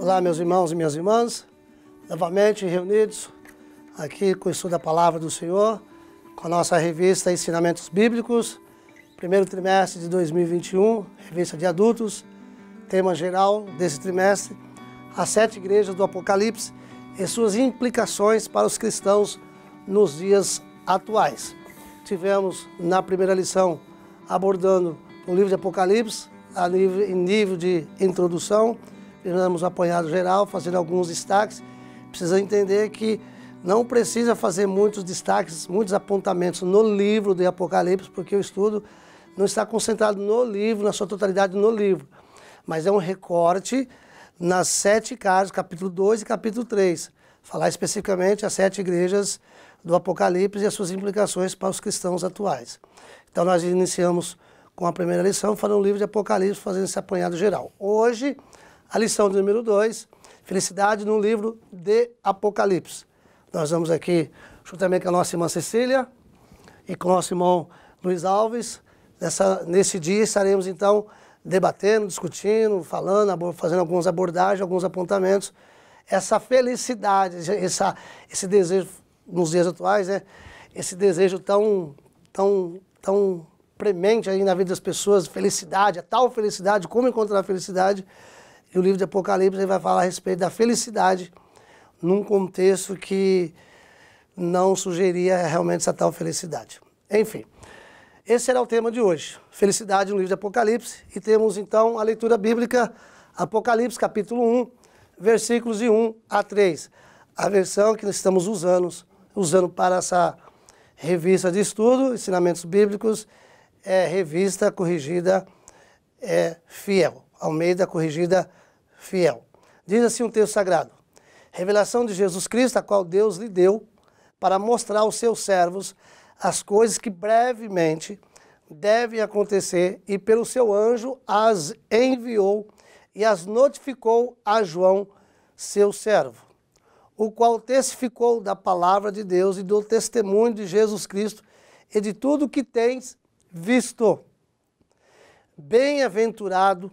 Olá, meus irmãos e minhas irmãs, novamente reunidos aqui com o estudo da Palavra do Senhor, com a nossa revista Ensinamentos Bíblicos, primeiro trimestre de 2021, revista de adultos, tema geral desse trimestre, as 7 igrejas do Apocalipse e suas implicações para os cristãos nos dias atuais. Tivemos na primeira lição abordando o livro de Apocalipse, em nível de introdução, fizemos um apanhado geral, fazendo alguns destaques. Precisa entender que não precisa fazer muitos destaques, muitos apontamentos no livro de Apocalipse, porque o estudo não está concentrado no livro, na sua totalidade no livro, mas é um recorte nas 7 cartas, capítulo 2 e capítulo 3, falar especificamente as 7 igrejas do Apocalipse e as suas implicações para os cristãos atuais. Então nós iniciamos com a primeira lição, falando do livro de Apocalipse, fazendo esse apanhado geral. Hoje, a lição de número 2, felicidade no livro de Apocalipse. Nós vamos aqui, juntamente com a nossa irmã Cecília e com o nosso irmão Luiz Alves. Nesse dia estaremos, então, debatendo, discutindo, falando, fazendo algumas abordagens, alguns apontamentos. Essa felicidade, esse desejo, nos dias atuais, né? Esse desejo tão premente aí na vida das pessoas, felicidade, a tal felicidade, como encontrar a felicidade. E o livro de Apocalipse ele vai falar a respeito da felicidade num contexto que não sugeria realmente essa tal felicidade. Enfim, esse será o tema de hoje, felicidade no livro de Apocalipse. E temos então a leitura bíblica, Apocalipse capítulo 1, versículos de 1 a 3. A versão que nós estamos usando para essa revista de estudo, Ensinamentos Bíblicos, é revista corrigida fiel, Almeida corrigida fiel. Diz assim um texto sagrado: revelação de Jesus Cristo, a qual Deus lhe deu para mostrar aos seus servos as coisas que brevemente devem acontecer, e pelo seu anjo as enviou e as notificou a João, seu servo, o qual testificou da palavra de Deus e do testemunho de Jesus Cristo e de tudo que tens visto. Bem-aventurado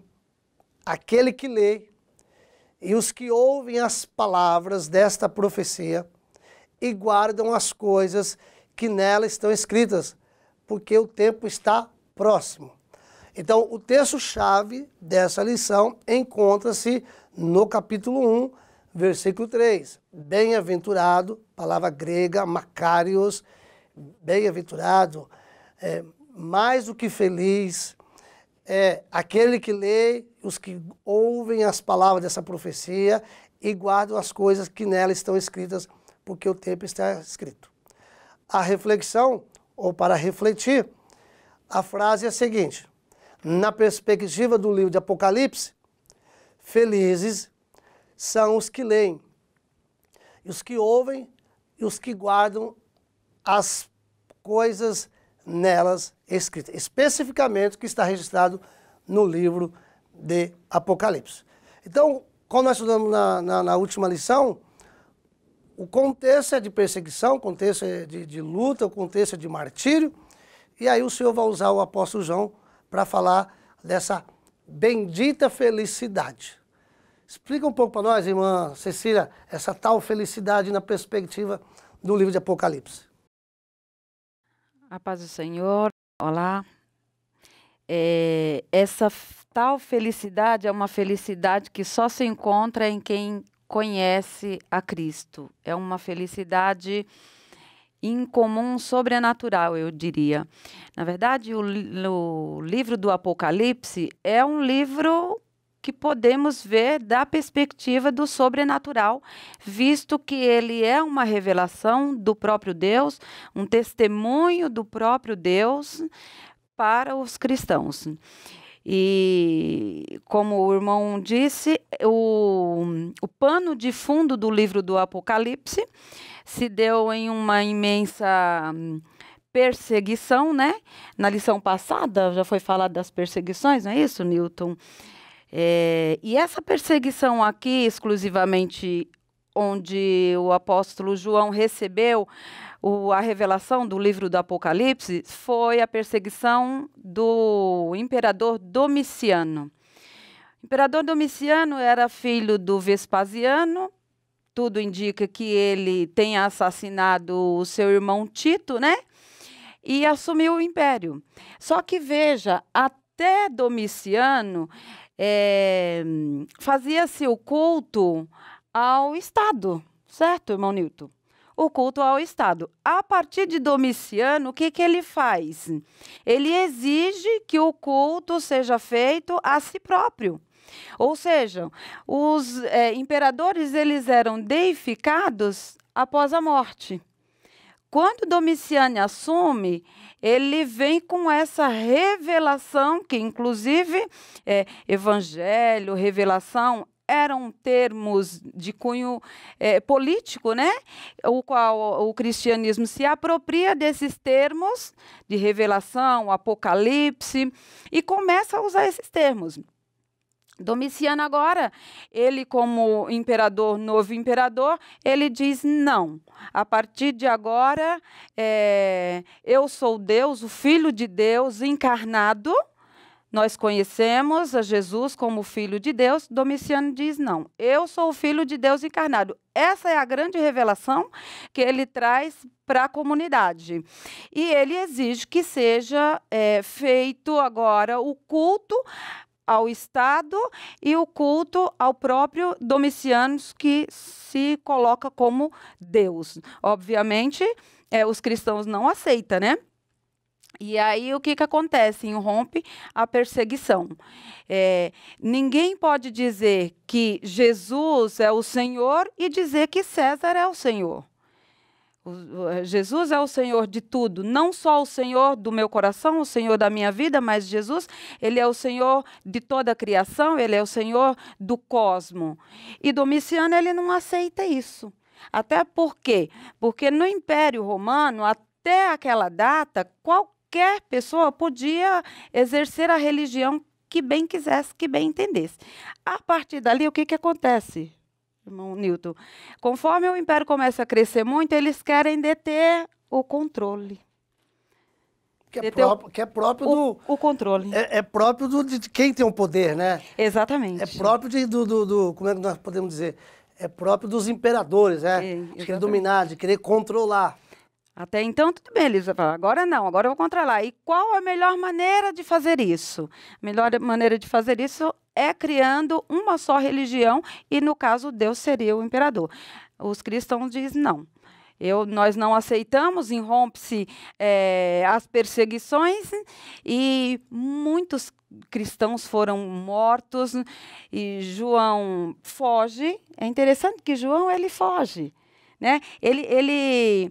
aquele que lê e os que ouvem as palavras desta profecia e guardam as coisas que nela estão escritas, porque o tempo está próximo. Então, o texto-chave dessa lição encontra-se no capítulo 1, versículo 3. Bem-aventurado, palavra grega, makarios, bem-aventurado, mais do que feliz, aquele que lê, os que ouvem as palavras dessa profecia e guardam as coisas que nela estão escritas, porque o tempo está escrito. A reflexão, ou para refletir, a frase é a seguinte: na perspectiva do livro de Apocalipse, felizes são os que leem, e os que ouvem e os que guardam as coisas nelas escritas, especificamente o que está registrado no livro de Apocalipse. Então, como nós estudamos na última lição, o contexto é de perseguição, o contexto é de luta, o contexto é de martírio, e aí o Senhor vai usar o apóstolo João para falar dessa bendita felicidade. Explica um pouco para nós, irmã Cecília, essa tal felicidade na perspectiva do livro de Apocalipse. A paz do Senhor, olá. Essa tal felicidade é uma felicidade que só se encontra em quem conhece a Cristo. É uma felicidade incomum, sobrenatural, eu diria. Na verdade, o livro do Apocalipse é um livro que podemos ver da perspectiva do sobrenatural, visto que ele é uma revelação do próprio Deus, um testemunho do próprio Deus para os cristãos. E, como o irmão disse, o pano de fundo do livro do Apocalipse se deu em uma imensa perseguição, né? Na lição passada já foi falado das perseguições, não é isso, Newton? E essa perseguição aqui, exclusivamente onde o apóstolo João recebeu a revelação do livro do Apocalipse, foi a perseguição do imperador Domiciano. Imperador Domiciano era filho do Vespasiano. Tudo indica que ele tenha assassinado o seu irmão Tito, né? E assumiu o império. Só que, veja, até Domiciano fazia-se o culto ao Estado, certo, irmão Newton? O culto ao Estado. A partir de Domiciano, o que ele faz? Ele exige que o culto seja feito a si próprio. Ou seja, os imperadores eles eram deificados após a morte. Quando Domiciano assume, ele vem com essa revelação, que inclusive evangelho, revelação, eram termos de cunho político, né? O qual o cristianismo se apropria desses termos de revelação, apocalipse, e começa a usar esses termos. Domiciano agora, ele como imperador, novo imperador, ele diz não, a partir de agora eu sou Deus, o Filho de Deus encarnado. Nós conhecemos a Jesus como Filho de Deus. Domiciano diz não, eu sou o Filho de Deus encarnado. Essa é a grande revelação que ele traz para a comunidade. E ele exige que seja feito agora o culto ao Estado e o culto ao próprio Domiciano, que se coloca como Deus. Obviamente, os cristãos não aceitam, né? E aí, o que acontece? Irrompe a perseguição. Ninguém pode dizer que Jesus é o Senhor e dizer que César é o Senhor. Jesus é o Senhor de tudo, não só o Senhor do meu coração, o Senhor da minha vida, mas Jesus, ele é o Senhor de toda a criação, ele é o Senhor do cosmo. E Domiciano, ele não aceita isso. Até por quê? Porque no Império Romano, até aquela data, qualquer pessoa podia exercer a religião que bem quisesse, que bem entendesse. A partir dali, o que acontece? Irmão Newton, conforme o império começa a crescer muito, eles querem deter o controle. Que é próprio do... O controle. É próprio de quem tem o poder, né? Exatamente. É próprio como é que nós podemos dizer? É próprio dos imperadores, né? De querer dominar, de querer controlar. Até então, tudo bem, eles falam, agora não, agora eu vou controlar. E qual a melhor maneira de fazer isso? A melhor maneira de fazer isso é criando uma só religião, e no caso, Deus seria o imperador. Os cristãos dizem não. Nós não aceitamos, irrompe-se as perseguições, e muitos cristãos foram mortos, e João foge. É interessante que João, ele foge. Né? Ele,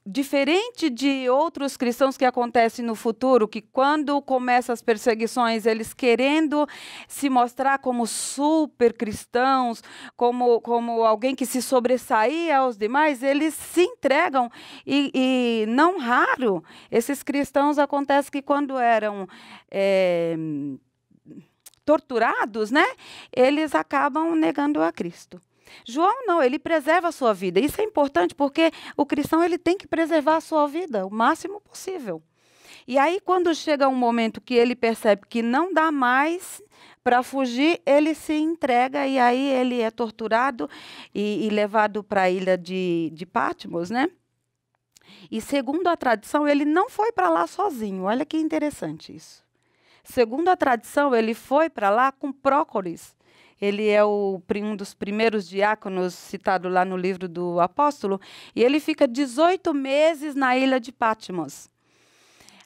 diferente de outros cristãos que acontecem no futuro, que quando começam as perseguições, eles querendo se mostrar como super cristãos, como alguém que se sobressaía aos demais, eles se entregam. E não raro, esses cristãos acontece que quando eram torturados, né, eles acabam negando a Cristo. João não, ele preserva a sua vida. Isso é importante porque o cristão ele tem que preservar a sua vida o máximo possível. E aí, quando chega um momento que ele percebe que não dá mais para fugir, ele se entrega, e aí ele é torturado e levado para a ilha de Patmos, né? E segundo a tradição, ele não foi para lá sozinho. Olha que interessante isso. Segundo a tradição, ele foi para lá com Prócoris. Ele é um dos primeiros diáconos citado lá no livro do apóstolo, e ele fica 18 meses na ilha de Patmos.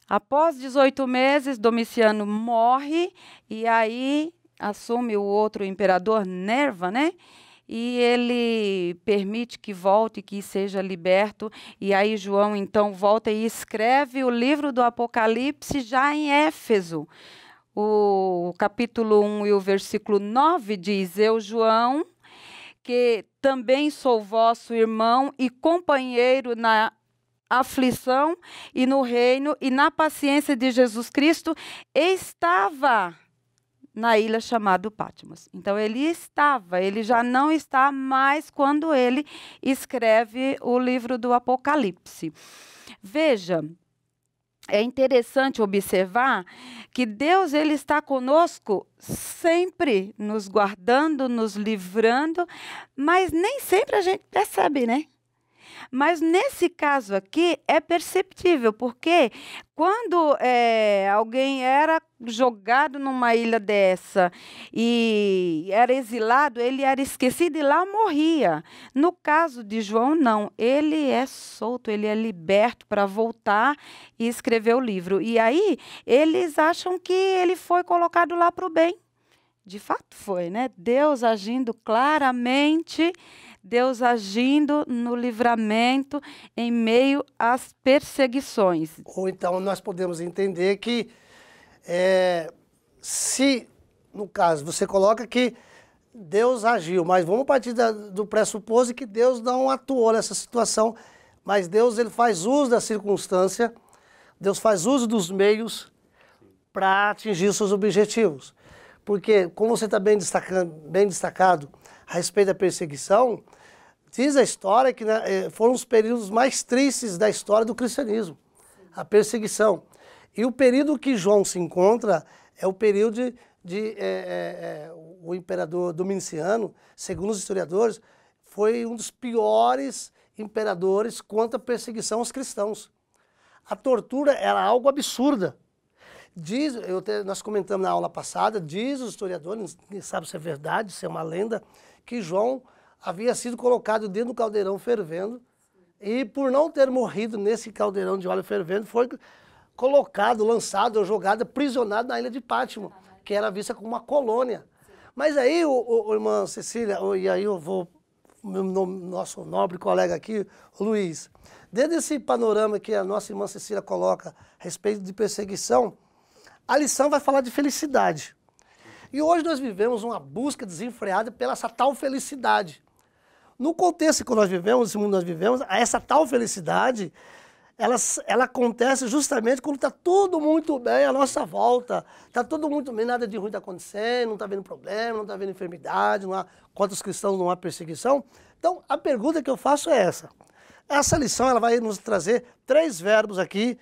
Após 18 meses, Domiciano morre, e aí assume o outro imperador, Nerva, né? E ele permite que volte, que seja liberto. E aí João, então, volta e escreve o livro do Apocalipse já em Éfeso. O capítulo 1 e o versículo 9 diz: Eu, João, que também sou vosso irmão e companheiro na aflição e no reino e na paciência de Jesus Cristo, estava na ilha chamada Patmos. Então, ele já não está mais quando ele escreve o livro do Apocalipse. Veja, é interessante observar que Deus ele está conosco sempre, nos guardando, nos livrando, mas nem sempre a gente percebe, né? Mas nesse caso aqui é perceptível, porque quando alguém era jogado numa ilha dessa e era exilado, ele era esquecido e lá morria. No caso de João, não. Ele é solto, ele é liberto para voltar e escrever o livro. E aí eles acham que ele foi colocado lá para o bem. De fato foi, né? Deus agindo claramente, Deus agindo no livramento em meio às perseguições. Ou então nós podemos entender que se, no caso, você coloca que Deus agiu, mas vamos partir do pressuposto que Deus não atuou nessa situação, mas Deus ele faz uso da circunstância, Deus faz uso dos meios para atingir os seus objetivos. Porque, como você está bem destacado a respeito da perseguição, diz a história que foram os períodos mais tristes da história do cristianismo, a perseguição. E o período que João se encontra é o período o imperador Domiciano, segundo os historiadores, foi um dos piores imperadores quanto à perseguição aos cristãos. A tortura era algo absurda. Nós comentamos na aula passada, diz os historiadores, ninguém sabe se é verdade, se é uma lenda, que João havia sido colocado dentro do caldeirão fervendo e por não ter morrido nesse caldeirão de óleo fervendo, foi colocado, lançado ou jogado, aprisionado na ilha de Pátimo, que era vista como uma colônia. Mas aí, irmã Cecília, e aí eu vou, nosso nobre colega aqui, o Luiz, dentro desse panorama que a nossa irmã Cecília coloca a respeito de perseguição, a lição vai falar de felicidade. E hoje nós vivemos uma busca desenfreada pela essa tal felicidade. No contexto que nós vivemos, nesse mundo que nós vivemos, essa tal felicidade, ela acontece justamente quando está tudo muito bem à nossa volta. Está tudo muito bem, nada de ruim está acontecendo, não está havendo problema, não está havendo enfermidade, contra os cristãos não há perseguição. Então, a pergunta que eu faço é essa. Essa lição ela vai nos trazer 3 verbos aqui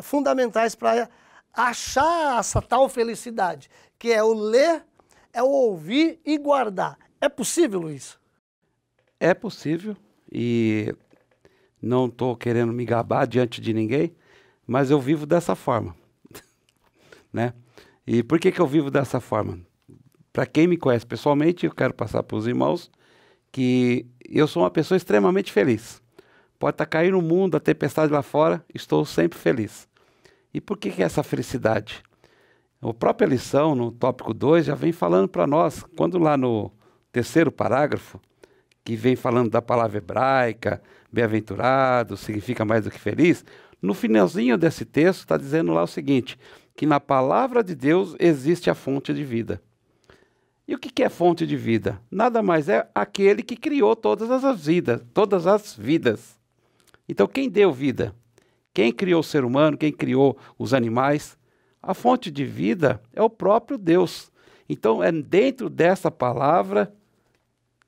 fundamentais para achar essa tal felicidade, que é o ler, é o ouvir e guardar. É possível, Luiz? É possível, e não estou querendo me gabar diante de ninguém, mas eu vivo dessa forma. Né? E por que eu vivo dessa forma? Para quem me conhece pessoalmente, eu quero passar para os irmãos que eu sou uma pessoa extremamente feliz. Pode estar caindo o mundo, a tempestade lá fora, estou sempre feliz. E por que é essa felicidade? A própria lição, no tópico 2, já vem falando para nós, quando lá no 3º parágrafo, que vem falando da palavra hebraica, bem-aventurado, significa mais do que feliz, no finalzinho desse texto está dizendo lá o seguinte, que na palavra de Deus existe a fonte de vida. E o que é fonte de vida? Nada mais é aquele que criou todas as vidas. Então quem deu vida? Quem criou o ser humano? Quem criou os animais? A fonte de vida é o próprio Deus. Então é dentro dessa palavra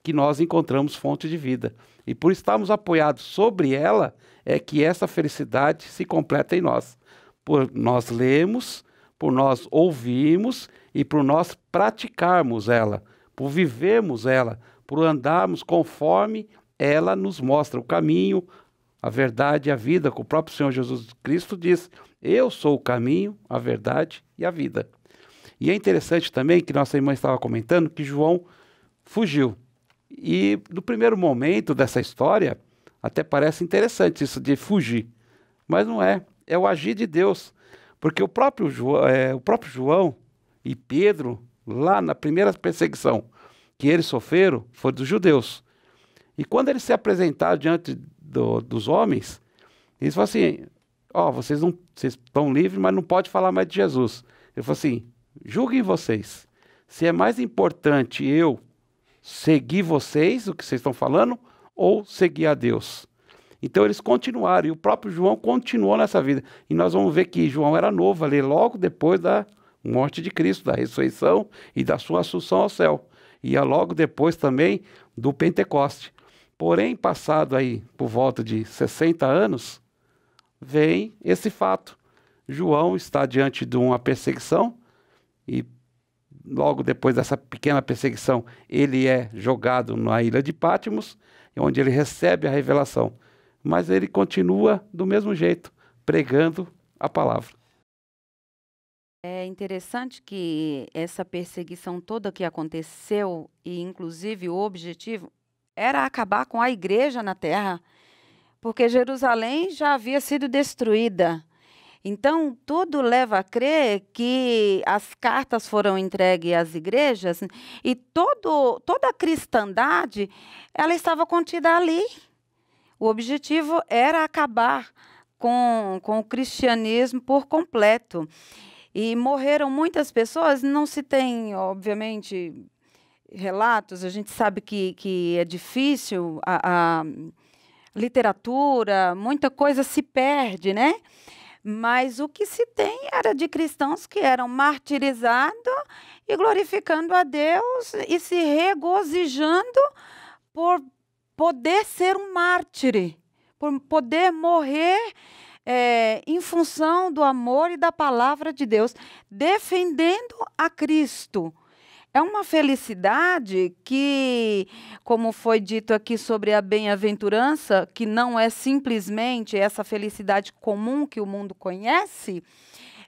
que nós encontramos fonte de vida. E por estarmos apoiados sobre ela, é que essa felicidade se completa em nós. Por nós lermos, por nós ouvirmos e por nós praticarmos ela, por vivermos ela, por andarmos conforme ela nos mostra o caminho, a verdade e a vida, que o próprio Senhor Jesus Cristo diz, eu sou o caminho, a verdade e a vida. E é interessante também que nossa irmã estava comentando que João fugiu. E no primeiro momento dessa história, até parece interessante isso de fugir, mas não é, é o agir de Deus, porque o próprio João e Pedro, lá na primeira perseguição que eles sofreram, foi dos judeus. E quando eles se apresentaram diante dos homens, eles falaram assim, vocês estão livres, mas não pode falar mais de Jesus. Ele falou assim, julguem vocês, se é mais importante eu seguir vocês, o que vocês estão falando, ou seguir a Deus. Então eles continuaram, e o próprio João continuou nessa vida. E nós vamos ver que João era novo ali, logo depois da morte de Cristo, da ressurreição e da sua assunção ao céu. E logo depois também do Pentecoste. Porém, passado aí por volta de 60 anos, vem esse fato, João está diante de uma perseguição e logo depois dessa pequena perseguição ele é jogado na ilha de Patmos, onde ele recebe a revelação. Mas ele continua do mesmo jeito, pregando a palavra. É interessante que essa perseguição toda que aconteceu, e inclusive o objetivo, era acabar com a igreja na terra, porque Jerusalém já havia sido destruída. Então, tudo leva a crer que as cartas foram entregues às igrejas e toda a cristandade ela estava contida ali. O objetivo era acabar com o cristianismo por completo. E morreram muitas pessoas, não se tem, obviamente, relatos, a gente sabe que é difícil, a literatura, muita coisa se perde, né? Mas o que se tem era de cristãos que eram martirizados e glorificando a Deus e se regozijando por poder ser um mártir, por poder morrer em função do amor e da palavra de Deus, defendendo a Cristo. É uma felicidade que, como foi dito aqui sobre a bem-aventurança, que não é simplesmente essa felicidade comum que o mundo conhece,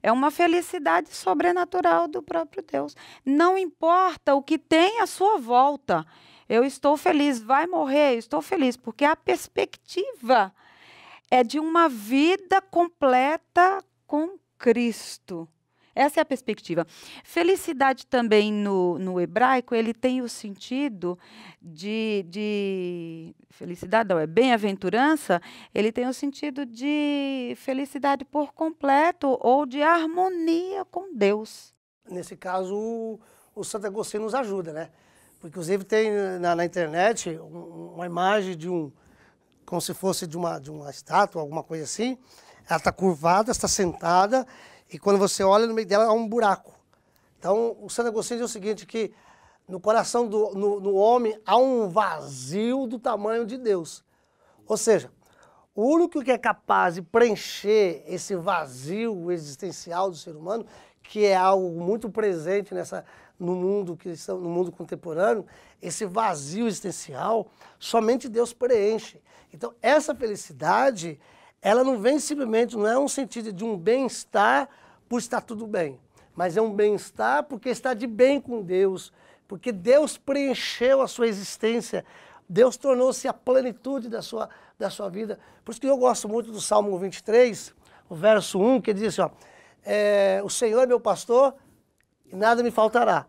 é uma felicidade sobrenatural do próprio Deus. Não importa o que tem à sua volta, eu estou feliz, vai morrer, eu estou feliz, porque a perspectiva é de uma vida completa com Cristo. Essa é a perspectiva. Felicidade também no hebraico, ele tem o sentido de felicidade, não, é bem-aventurança, ele tem o sentido de felicidade por completo ou de harmonia com Deus. Nesse caso, o Santo Agostinho nos ajuda, né? Porque, inclusive, tem na internet uma imagem de como se fosse de uma estátua, alguma coisa assim. Ela está curvada, está sentada, e quando você olha no meio dela há um buraco. Então, o Santo Agostinho diz o seguinte, que no coração no homem há um vazio do tamanho de Deus. Ou seja, o único que é capaz de preencher esse vazio existencial do ser humano, que é algo muito presente no mundo cristão, no mundo contemporâneo, esse vazio existencial, somente Deus preenche. Então, essa felicidade, ela não vem simplesmente, não é um sentido de um bem-estar por estar tudo bem, mas é um bem-estar porque está de bem com Deus, porque Deus preencheu a sua existência, Deus tornou-se a plenitude da sua vida. Por isso que eu gosto muito do Salmo 23, o verso 1, que diz assim, ó, o Senhor é meu pastor e nada me faltará.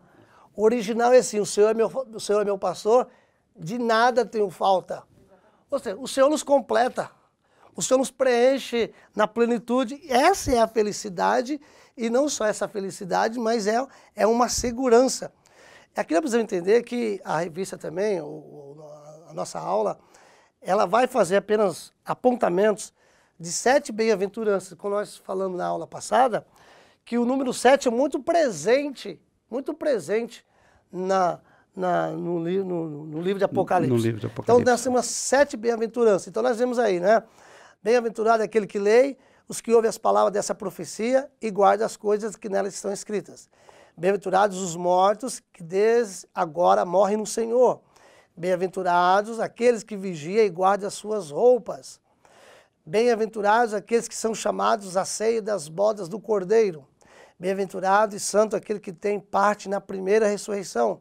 O original é assim, o Senhor é meu pastor, de nada tenho falta. Ou seja, o Senhor nos completa, o Senhor nos preenche na plenitude. Essa é a felicidade, e não só essa felicidade, mas é uma segurança. Aqui nós precisamos entender que a revista também, a nossa aula, ela vai fazer apenas apontamentos de 7 bem-aventuranças. Como nós falamos na aula passada, que o número 7 é muito presente no livro de Apocalipse. No livro de Apocalipse. Então nós temos 7 bem-aventuranças. Então nós vemos aí, né? Bem-aventurado é aquele que lê, os que ouvem as palavras dessa profecia e guardam as coisas que nelas estão escritas. Bem-aventurados os mortos que desde agora morrem no Senhor. Bem-aventurados aqueles que vigiam e guardam as suas roupas. Bem-aventurados aqueles que são chamados à ceia das bodas do Cordeiro. Bem-aventurado e santo aquele que tem parte na primeira ressurreição.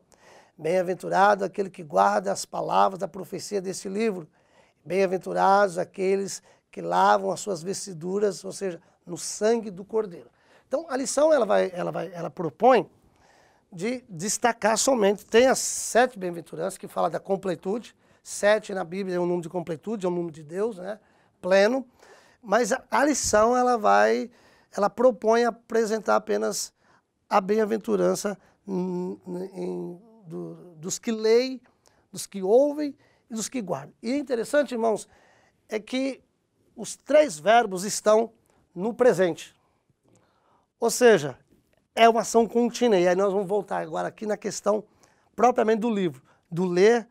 Bem-aventurado aquele que guarda as palavras da profecia desse livro. Bem-aventurados aqueles que lavam as suas vestiduras, ou seja, no sangue do Cordeiro. Então, a lição ela propõe de destacar somente, tem as 7 bem-aventuranças que fala da completude. 7 na Bíblia é um número de completude, é um número de Deus, né? Pleno. Mas a lição ela propõe apresentar apenas a bem-aventurança dos que leem, dos que ouvem e dos que guardam. E é interessante, irmãos, é que os 3 verbos estão no presente. Ou seja, é uma ação contínua. E aí nós vamos voltar agora aqui na questão propriamente do livro, do ler,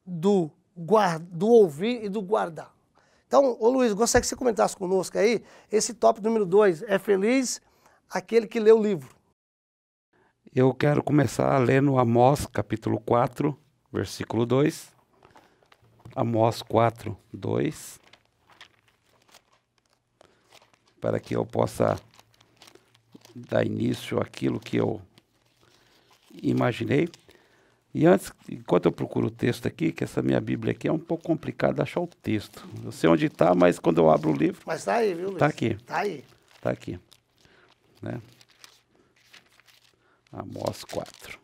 do ouvir e do guardar. Então, ô Luiz, gostaria que você comentasse conosco aí, esse tópico número 2, é feliz aquele que lê o livro. Eu quero começar lendo Amós, capítulo 4, versículo 2. Amós 4, 2. Para que eu possa dar início àquilo que eu imaginei. E antes, enquanto eu procuro o texto aqui, que essa minha Bíblia aqui é um pouco complicado de achar o texto. Eu sei onde está, mas quando eu abro o livro... Mas está aí, viu, Luiz? Está aqui. Está aí. Está aqui. Né? Amós 4.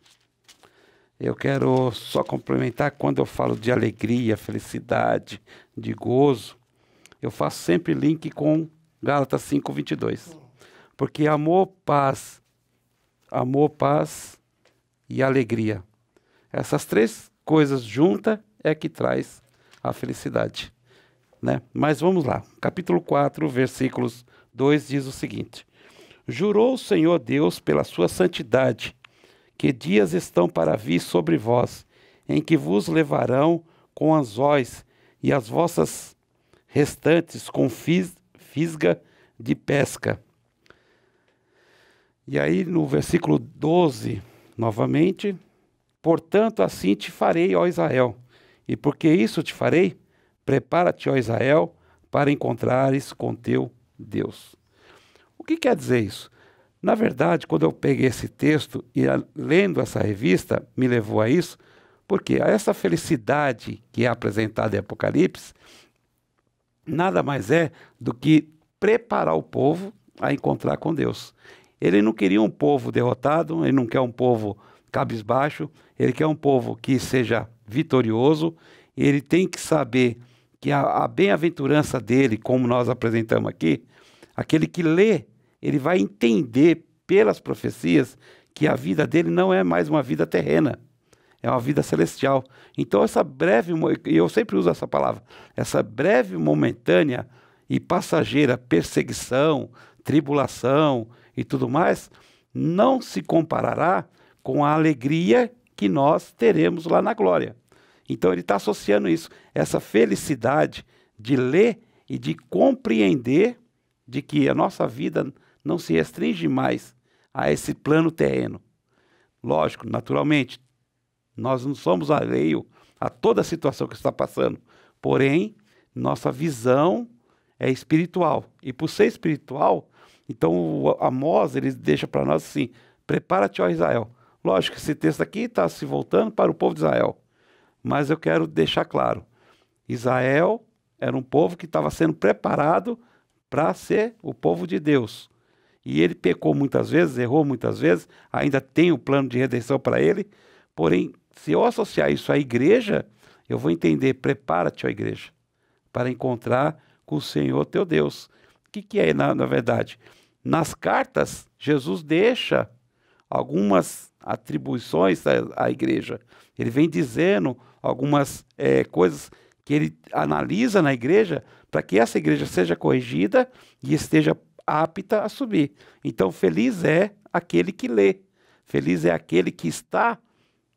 Eu quero só complementar, quando eu falo de alegria, felicidade, de gozo, eu faço sempre link com Gálatas 5:22. Porque amor, paz e alegria. Essas três coisas juntas é que traz a felicidade. Né? Mas vamos lá. Capítulo 4, versículos 2 diz o seguinte. Jurou o Senhor Deus pela sua santidade, que dias estão para vir sobre vós, em que vos levarão com anzóis e as vossas restantes com fisga de pesca. E aí no versículo 12, novamente, portanto assim te farei, ó Israel, e porque isso te farei, prepara-te, ó Israel, para encontrares com teu Deus. O que quer dizer isso? Na verdade, quando eu peguei esse texto e lendo essa revista, me levou a isso, porque essa felicidade que é apresentada em Apocalipse, nada mais é do que preparar o povo a encontrar com Deus. Ele não queria um povo derrotado, ele não quer um povo cabisbaixo, ele quer um povo que seja vitorioso, ele tem que saber que a bem-aventurança dele, como nós apresentamos aqui, aquele que lê, ele vai entender pelas profecias que a vida dele não é mais uma vida terrena, é uma vida celestial. Então essa breve, eu sempre uso essa palavra, essa breve, momentânea e passageira perseguição, tribulação e tudo mais, não se comparará com a alegria que nós teremos lá na glória. Então ele está associando isso, essa felicidade de ler e de compreender de que a nossa vida não se restringe mais a esse plano terreno. Lógico, naturalmente, nós não somos alheio a toda a situação que está passando, porém, nossa visão é espiritual. E por ser espiritual, então o Amós, ele deixa para nós assim, prepara-te, ó Israel. Lógico que esse texto aqui está se voltando para o povo de Israel, mas eu quero deixar claro, Israel era um povo que estava sendo preparado para ser o povo de Deus. E ele pecou muitas vezes, errou muitas vezes, ainda tem o plano de redenção para ele, porém, se eu associar isso à igreja, eu vou entender, prepara-te, ó igreja, para encontrar com o Senhor teu Deus. O que é, na verdade? Nas cartas, Jesus deixa algumas atribuições à igreja. Ele vem dizendo algumas coisas que ele analisa na igreja para que essa igreja seja corrigida e esteja apta a subir. Então, feliz é aquele que lê, feliz é aquele que está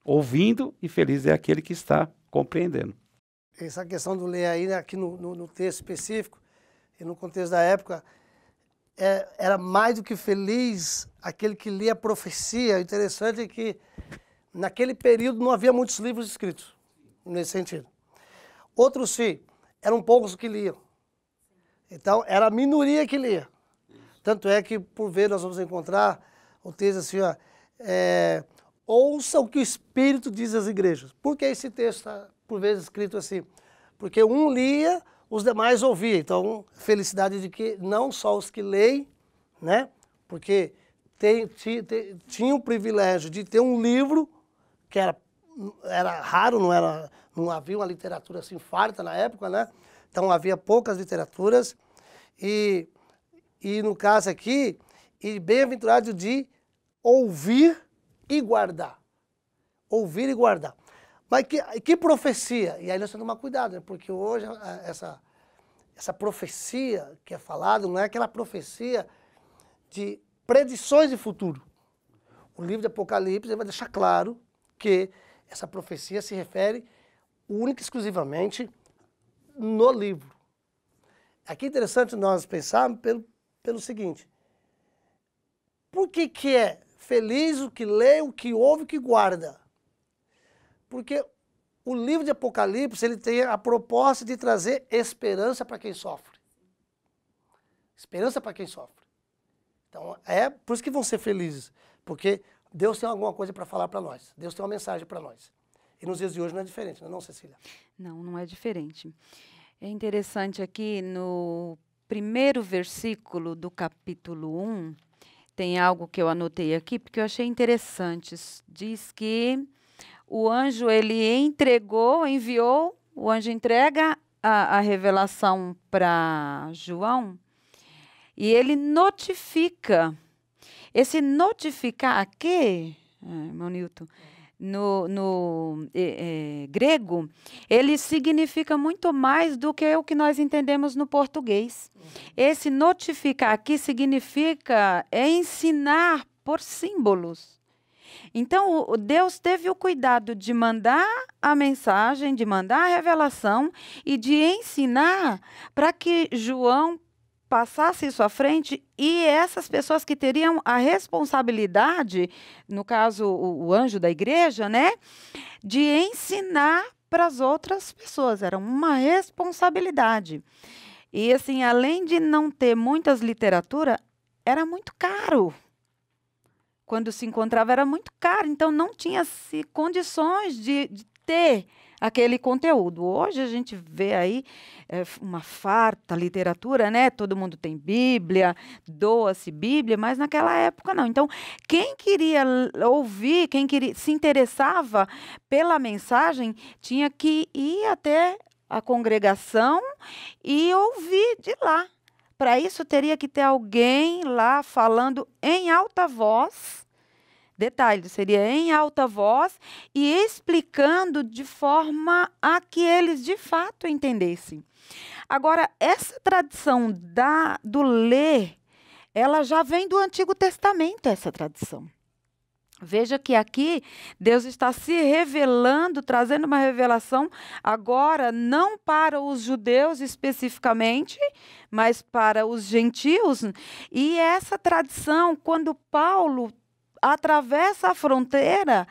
ouvindo e feliz é aquele que está compreendendo. Essa questão do ler aí, né, aqui no texto específico e no contexto da época, era mais do que feliz aquele que lia a profecia. O interessante é que naquele período não havia muitos livros escritos, nesse sentido. Outros sim, eram poucos que liam. Então, era a minoria que lia. Tanto é que, por vezes, nós vamos encontrar o texto assim, ó, ouça o que o Espírito diz às igrejas. Por que esse texto está, por vezes, escrito assim? Porque um lia, os demais ouviam. Então, felicidade de que não só os que leem, né? Porque tinha o privilégio de ter um livro, que era raro, não havia uma literatura assim farta na época, né? Então, havia poucas literaturas. E no caso aqui, e bem-aventurado de ouvir e guardar. Ouvir e guardar. Mas que profecia? E aí nós temos que tomar cuidado, né? Porque hoje essa profecia que é falada não é aquela profecia de predições de futuro. O livro de Apocalipse vai deixar claro que essa profecia se refere única e exclusivamente no livro. aqui é interessante nós pensarmos pelo seguinte. Por que é feliz o que lê, o que ouve, o que guarda? Porque o livro de Apocalipse, ele tem a proposta de trazer esperança para quem sofre. Esperança para quem sofre. Então, é por isso que vão ser felizes. Porque Deus tem alguma coisa para falar para nós. Deus tem uma mensagem para nós. E nos dias de hoje não é diferente, não, Cecília? Não, não é diferente. É interessante aqui no primeiro versículo do capítulo 1, tem algo que eu anotei aqui, porque eu achei interessante. Diz que o anjo, ele enviou, o anjo entrega a revelação para João e ele notifica. Esse notificar aqui, irmão Newton, no grego, ele significa muito mais do que o que nós entendemos no português. Esse notificar aqui significa ensinar por símbolos. Então, Deus teve o cuidado de mandar a mensagem, de mandar a revelação e de ensinar para que João passasse isso à frente e essas pessoas que teriam a responsabilidade, no caso o anjo da igreja, né, de ensinar para as outras pessoas. Era uma responsabilidade. E assim, além de não ter muitas literaturas, era muito caro. Quando se encontrava era muito caro, então não tinha-se condições de ter aquele conteúdo. Hoje a gente vê aí uma farta literatura, né? Todo mundo tem Bíblia, doa-se Bíblia, mas naquela época não. Então, quem queria ouvir, quem se interessava pela mensagem, tinha que ir até a congregação e ouvir de lá. Para isso, teria que ter alguém lá falando em alta voz. Detalhe, seria em alta voz e explicando de forma a que eles de fato entendessem. Agora, essa tradição do ler, ela já vem do Antigo Testamento, essa tradição. Veja que aqui Deus está se revelando, trazendo uma revelação agora não para os judeus especificamente, mas para os gentios. E essa tradição, quando Paulo atravessa a fronteira,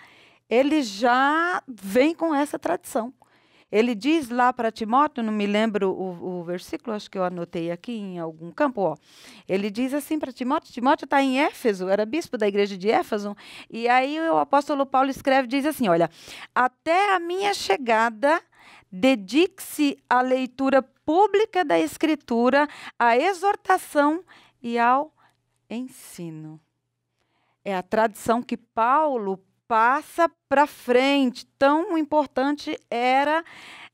ele já vem com essa tradição. Ele diz lá para Timóteo, não me lembro o versículo, acho que eu anotei aqui em algum campo, ó. Ele diz assim para Timóteo, Timóteo está em Éfeso, era bispo da igreja de Éfeso, e aí o apóstolo Paulo escreve, diz assim, olha, até a minha chegada, dedique-se à leitura pública da Escritura, à exortação e ao ensino. É a tradição que Paulo passa para frente. Tão importante era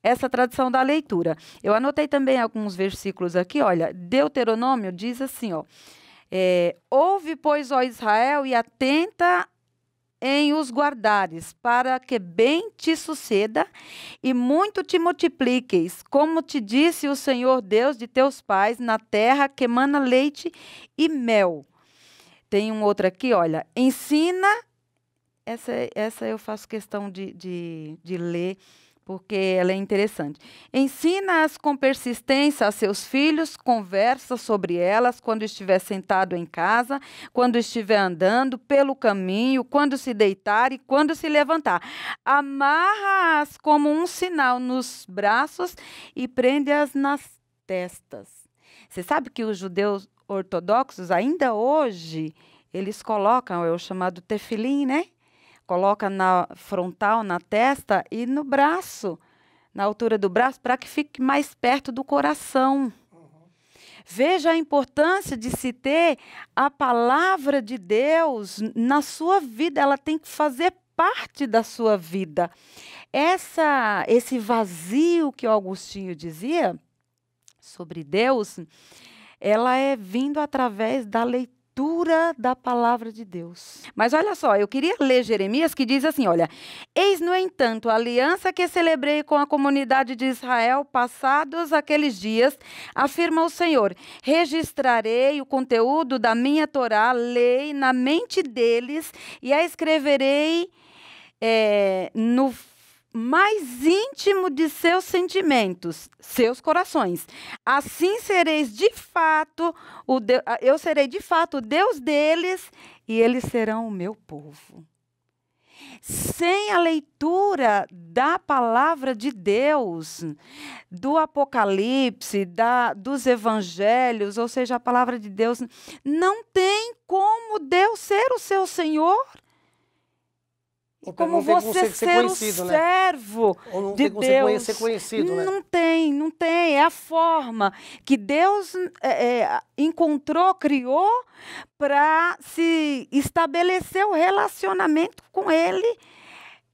essa tradição da leitura. Eu anotei também alguns versículos aqui. Olha, Deuteronômio diz assim, ó, ouve, pois, ó Israel, e atenta em os guardares, para que bem te suceda e muito te multipliqueis, como te disse o Senhor Deus de teus pais, na terra que emana leite e mel. Tem um outro aqui, olha, ensina, essa eu faço questão de ler, porque ela é interessante. Ensina-as com persistência a seus filhos, conversa sobre elas quando estiver sentado em casa, quando estiver andando pelo caminho, quando se deitar e quando se levantar. Amarra-as como um sinal nos braços e prende-as nas testas. Você sabe que os judeus ortodoxos, ainda hoje, eles colocam, é o chamado tefilim, né? Coloca na frontal, na testa e no braço, na altura do braço, para que fique mais perto do coração. Veja a importância de se ter a palavra de Deus na sua vida, ela tem que fazer parte da sua vida. Esse vazio que o Agostinho dizia sobre Deus, ela é vindo através da leitura da palavra de Deus. Mas olha só, eu queria ler Jeremias, que diz assim, olha, eis, no entanto, a aliança que celebrei com a comunidade de Israel, passados aqueles dias, afirma o Senhor, registrarei o conteúdo da minha Torá, lei, na mente deles, e a escreverei mais íntimo de seus sentimentos, seus corações. Assim sereis de fato, eu serei de fato o Deus deles e eles serão o meu povo. Sem a leitura da palavra de Deus, do Apocalipse, dos Evangelhos, ou seja, a palavra de Deus, não tem como Deus ser o seu Senhor. E como você ser o servo de Deus. Ser conhecido, né? Não tem. É a forma que Deus encontrou, criou para se estabelecer o relacionamento com Ele.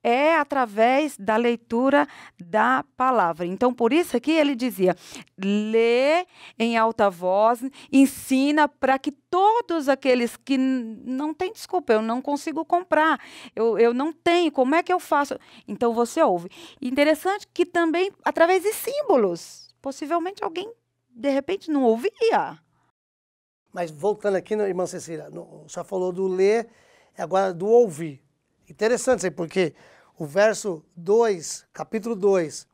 É através da leitura da palavra. Então, por isso aqui ele dizia, lê em alta voz, ensina para que todos aqueles que não têm desculpa, eu não consigo comprar, eu não tenho, como é que eu faço? Então, você ouve. Interessante que também, através de símbolos, possivelmente alguém, de repente, não ouvia. Mas voltando aqui, irmã Cecília, já falou do ler, agora do ouvir. Interessante isso aí, porque o verso 2, capítulo 2,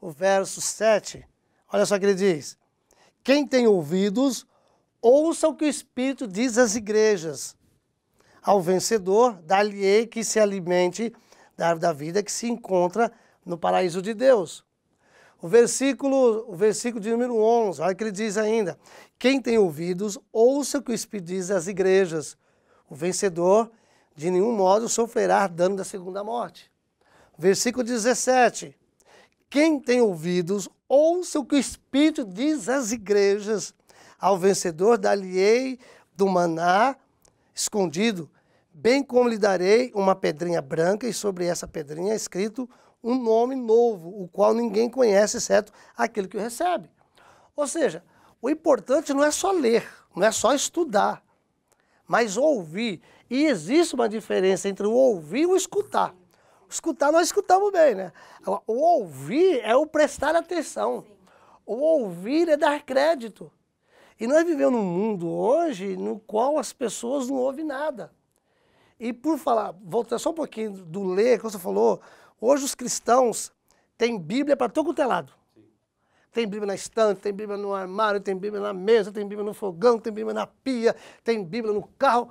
o verso 7, olha só o que ele diz. Quem tem ouvidos, ouça o que o Espírito diz às igrejas. Ao vencedor, dar-lhe-ei que se alimente da árvore da vida que se encontra no paraíso de Deus. O versículo de número 11, olha o que ele diz ainda. Quem tem ouvidos, ouça o que o Espírito diz às igrejas. O vencedor, de nenhum modo, sofrerá dano da segunda morte. Versículo 17. Quem tem ouvidos, ouça o que o Espírito diz às igrejas. Ao vencedor, dar-lhe-ei do maná escondido, bem como lhe darei uma pedrinha branca, e sobre essa pedrinha é escrito um nome novo, o qual ninguém conhece, exceto aquele que o recebe. Ou seja, o importante não é só ler, não é só estudar, mas ouvir. E existe uma diferença entre o ouvir e o escutar. O escutar, nós escutamos bem, né? Agora, o ouvir é o prestar atenção. O ouvir é dar crédito. E nós vivemos num mundo hoje no qual as pessoas não ouvem nada. E por falar, voltando só um pouquinho do ler, que você falou, hoje os cristãos têm Bíblia para todo quanto é lado. Tem Bíblia na estante, tem Bíblia no armário, tem Bíblia na mesa, tem Bíblia no fogão, tem Bíblia na pia, tem Bíblia no carro.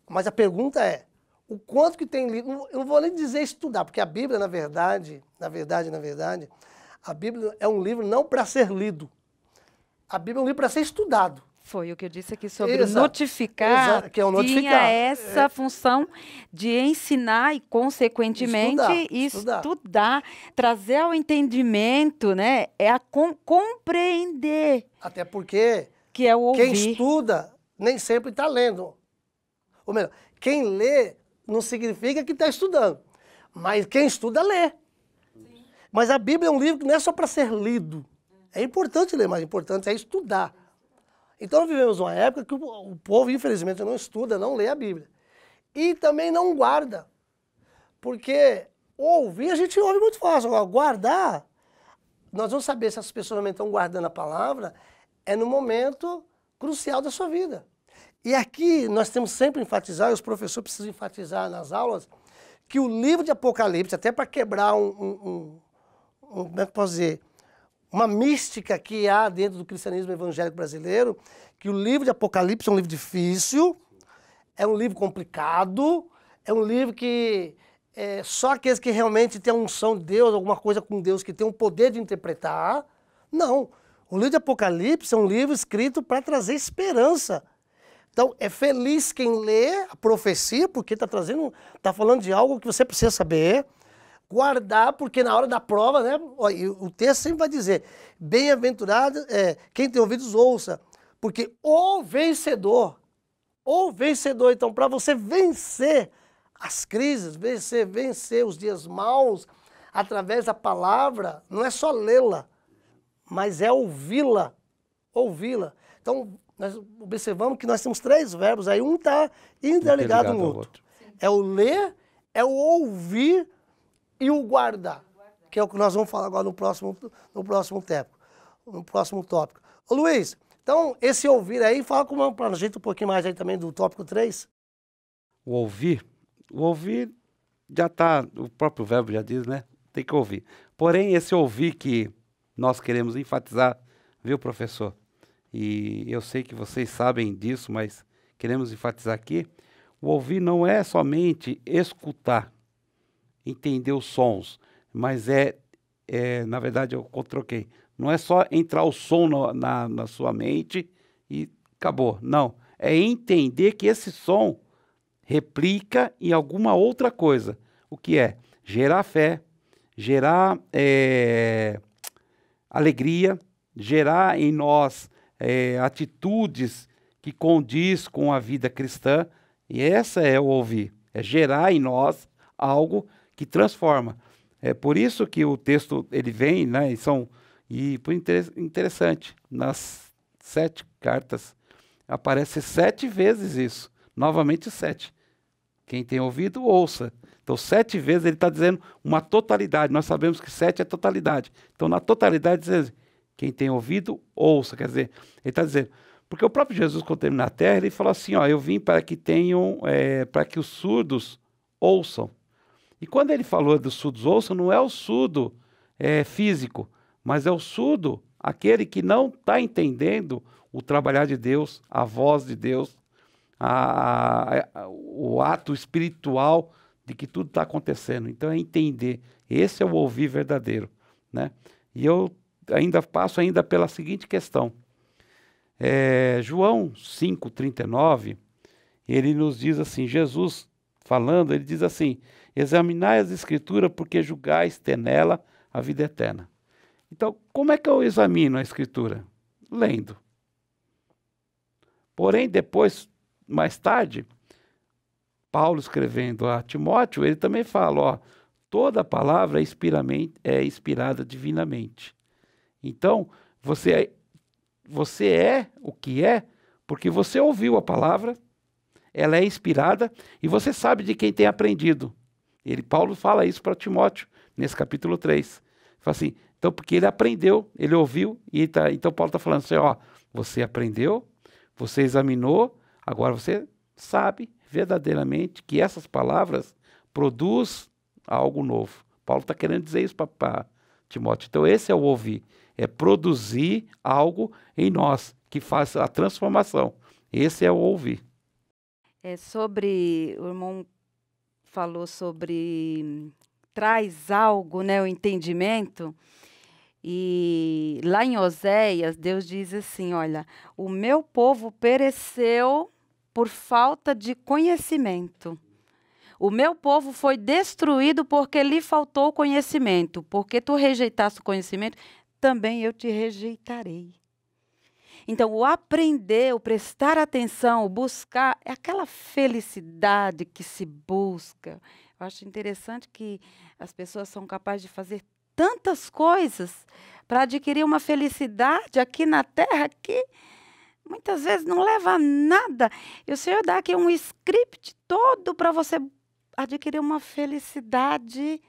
Mas a pergunta é, o quanto que tem lido? Eu não vou nem dizer estudar, porque a Bíblia, na verdade, a Bíblia é um livro não para ser lido. A Bíblia é um livro para ser estudado. Foi o que eu disse aqui sobre notificar. Exato, que é o notificar. Tinha essa função de ensinar e, consequentemente, estudar, trazer ao entendimento, né? É a compreender. Até porque que é o ouvir. Quem estuda nem sempre está lendo. Ou melhor, quem lê não significa que está estudando. Mas quem estuda, lê. Sim. Mas a Bíblia é um livro que não é só para ser lido. É importante ler, mas o importante é estudar. Então, nós vivemos uma época que o povo, infelizmente, não estuda, não lê a Bíblia. E também não guarda. Porque ouvir, a gente ouve muito fácil. Agora, guardar, nós vamos saber se as pessoas realmente estão guardando a palavra, é no momento crucial da sua vida. E aqui nós temos sempre enfatizar, e os professores precisam enfatizar nas aulas, que o livro de Apocalipse, até para quebrar como é que eu posso dizer, uma mística que há dentro do cristianismo evangélico brasileiro, que o livro de Apocalipse é um livro difícil, é um livro complicado, é um livro que só aqueles que realmente têm a unção de Deus, alguma coisa com Deus, que tem o poder de interpretar. Não. O livro de Apocalipse é um livro escrito para trazer esperança. Então, é feliz quem lê a profecia, porque está falando de algo que você precisa saber. Guardar, porque na hora da prova, né, o texto sempre vai dizer, bem-aventurado, quem tem ouvidos ouça, porque o vencedor, então para você vencer as crises, vencer os dias maus, através da palavra, não é só lê-la, mas é ouvi-la. Então, nós observamos que nós temos 3 verbos, aí um está interligado no outro. É o ler, é o ouvir, e o guardar, que é o que nós vamos falar agora no próximo tópico. Ô Luiz, então esse ouvir aí, fala para a gente um pouquinho mais aí também do tópico 3. O ouvir já está, o próprio verbo já diz, né? tem que ouvir. Porém, esse ouvir que nós queremos enfatizar, viu, professor? E eu sei que vocês sabem disso, mas queremos enfatizar aqui, o ouvir não é somente escutar, entender os sons, mas na verdade, eu troquei. Não é só entrar o som na sua mente e acabou. Não, é entender que esse som replica em alguma outra coisa. O que é? Gerar fé, gerar alegria, gerar em nós atitudes que condiz com a vida cristã. E essa é o ouvir, é gerar em nós algo que transforma. É por isso que o texto ele vem, né? E por interessante, nas 7 cartas aparece 7 vezes isso, novamente 7. Quem tem ouvido, ouça. Então 7 vezes ele está dizendo uma totalidade. Nós sabemos que 7 é totalidade. Então na totalidade diz quem tem ouvido, ouça. Quer dizer, ele está dizendo, porque o próprio Jesus, quando esteve na terra, ele falou assim, ó, eu vim para que para que os surdos ouçam. E quando ele falou dos surdos ouçam, não é o surdo físico, mas é o surdo, aquele que não está entendendo o trabalhar de Deus, a voz de Deus, o ato espiritual de que tudo está acontecendo. Então é entender, esse é o ouvir verdadeiro, né? E eu passo pela seguinte questão. João 5,39, ele nos diz assim, Jesus falando, ele diz assim, examinai as escrituras porque julgais ter nela a vida eterna. Então, como é que eu examino a escritura? Lendo. Porém, depois, mais tarde, Paulo escrevendo a Timóteo, ele também fala, ó, toda palavra é inspirada divinamente. Então, você é o que é, porque você ouviu a palavra, ela é inspirada, e você sabe de quem tem aprendido. Paulo fala isso para Timóteo, nesse capítulo 3. Fala assim, então, porque ele aprendeu, ele ouviu, então Paulo está falando assim, ó, você aprendeu, você examinou, agora você sabe verdadeiramente que essas palavras produzem algo novo. Paulo está querendo dizer isso para Timóteo. Então, esse é o ouvir, é produzir algo em nós, que faz a transformação. Esse é o ouvir. O irmão falou sobre traz algo, né, o entendimento. E lá em Oséias, Deus diz assim, olha, o meu povo pereceu por falta de conhecimento. O meu povo foi destruído porque lhe faltou conhecimento. Porque tu rejeitaste o conhecimento, também eu te rejeitarei. Então, o aprender, o prestar atenção, o buscar, é aquela felicidade que se busca. Eu acho interessante que as pessoas são capazes de fazer tantas coisas para adquirir uma felicidade aqui na terra que muitas vezes não leva a nada. E o Senhor dá aqui um script todo para você adquirir uma felicidade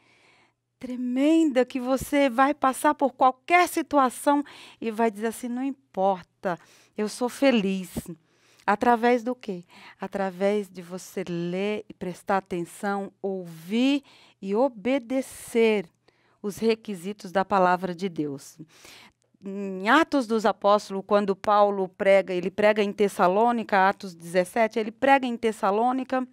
tremenda, que você vai passar por qualquer situação e vai dizer assim, não importa, eu sou feliz. Através do quê? Através de você ler e prestar atenção, ouvir e obedecer os requisitos da palavra de Deus. Em Atos dos Apóstolos, quando Paulo prega, ele prega em Tessalônica, Atos 17, ele prega em Tessalônica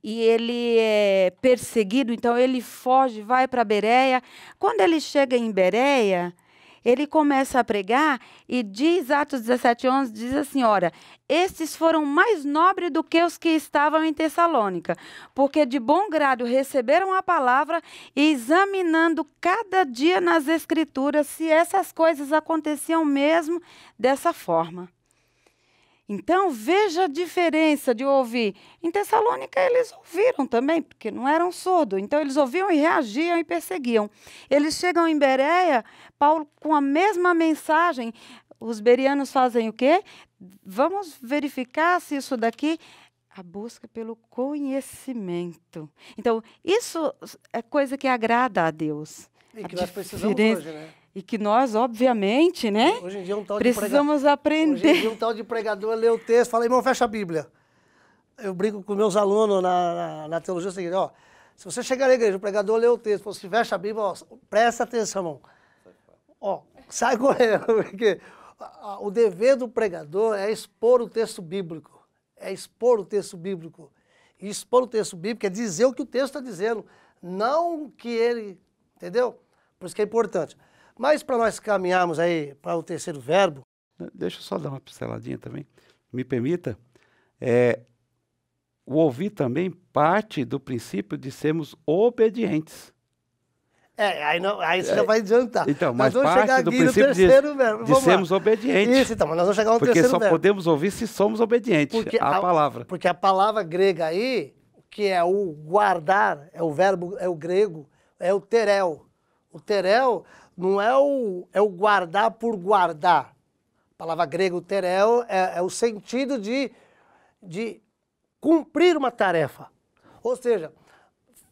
e ele é perseguido, então ele foge, vai para Bereia. Quando ele chega em Bereia, ele começa a pregar e diz, Atos 17:11, diz assim, ora, estes foram mais nobres do que os que estavam em Tessalônica, porque de bom grado receberam a palavra e examinando cada dia nas Escrituras se essas coisas aconteciam mesmo dessa forma. Então, veja a diferença de ouvir. Em Tessalônica, eles ouviram também, porque não eram surdos. Então, eles ouviam e reagiam e perseguiam. Eles chegam em Bereia, Paulo, com a mesma mensagem. Os bereanos fazem o quê? Vamos verificar se isso daqui... A busca pelo conhecimento. Então, isso é coisa que agrada a Deus. E que nós precisamos hoje, né? E que nós, obviamente, né, hoje em dia precisamos aprender. Hoje em dia um tal de pregador lê o texto, fala, irmão, fecha a Bíblia. Eu brinco com meus alunos na teologia, o seguinte, ó, Se você chegar na igreja, o pregador lê o texto, você fecha a Bíblia, ó, presta atenção, irmão. Ó, sai correndo, porque o dever do pregador é expor o texto bíblico. É expor o texto bíblico. E expor o texto bíblico é dizer o que o texto está dizendo, não o que ele... Entendeu? Por isso que é importante. Mas para nós caminharmos aí para o terceiro verbo... Deixa eu só dar uma pinceladinha também. Me permita. O ouvir também parte do princípio de sermos obedientes. Aí você já vai adiantar. Então, nós mas vamos parte chegar do aqui no princípio terceiro verbo. de sermos obedientes. Isso, então, mas nós vamos chegar no Porque terceiro só verbo. podemos ouvir se somos obedientes à palavra. Porque a palavra grega aí, que é o guardar, é o verbo, é o grego, é o terel. O terel não é o guardar por guardar. A palavra grega, o terel, é o sentido de cumprir uma tarefa. Ou seja,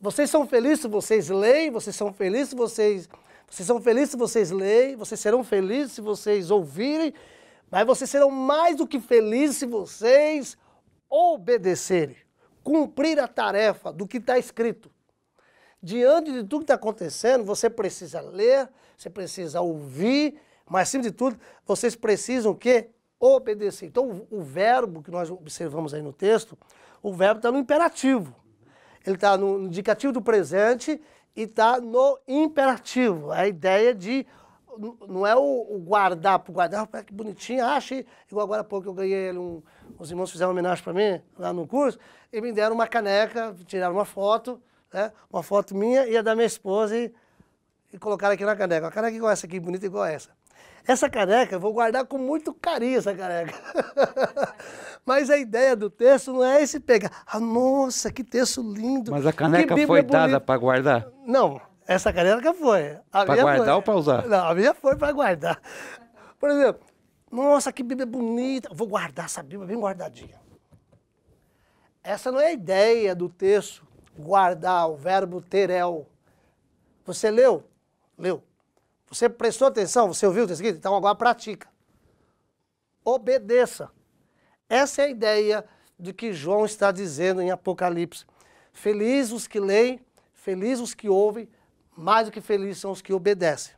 vocês são felizes se vocês leem, vocês são felizes se vocês são felizes se vocês leem, vocês serão felizes se vocês ouvirem, mas vocês serão mais do que felizes se vocês obedecerem, cumprir a tarefa do que está escrito. Diante de tudo que está acontecendo, você precisa ler, você precisa ouvir, mas acima de tudo, vocês precisam o quê? Obedecer. Então, o verbo que nós observamos aí no texto, o verbo está no imperativo. Ele está no indicativo do presente e está no imperativo. A ideia de, não é o guardar por guardar, que bonitinho, achei. Igual agora há pouco eu ganhei ele, os irmãos fizeram uma homenagem para mim, lá no curso, e me deram uma caneca, tiraram uma foto, né, uma foto minha e a da minha esposa, e colocaram aqui na caneca. Uma caneca igual essa aqui, bonita igual essa. Essa caneca, eu vou guardar com muito carinho essa caneca. Mas a ideia do texto não é esse pegar. Ah, nossa, que texto lindo. Mas a caneca foi dada para guardar? Não, essa caneca foi. Para guardar ou para usar? Não, a minha foi para guardar. Por exemplo, nossa, que Bíblia bonita. Vou guardar essa Bíblia bem guardadinha. Essa não é a ideia do texto, guardar, o verbo terel. Você leu? Leu. Você prestou atenção? Você ouviu o texto? Então agora pratica. Obedeça. Essa é a ideia de que João está dizendo em Apocalipse. Felizes os que leem, felizes os que ouvem, mais do que felizes são os que obedecem.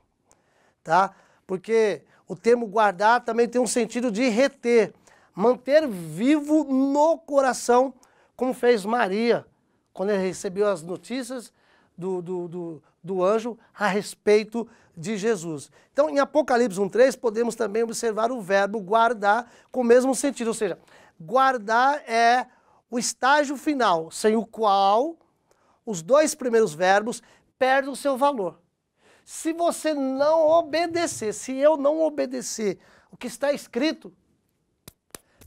Tá? Porque o termo guardar também tem um sentido de reter, manter vivo no coração, como fez Maria, quando ele recebeu as notícias do anjo a respeito de Jesus. Então, em Apocalipse 1:3, podemos também observar o verbo guardar com o mesmo sentido, ou seja, guardar é o estágio final, sem o qual os dois primeiros verbos perdem o seu valor. Se você não obedecer, se eu não obedecer o que está escrito,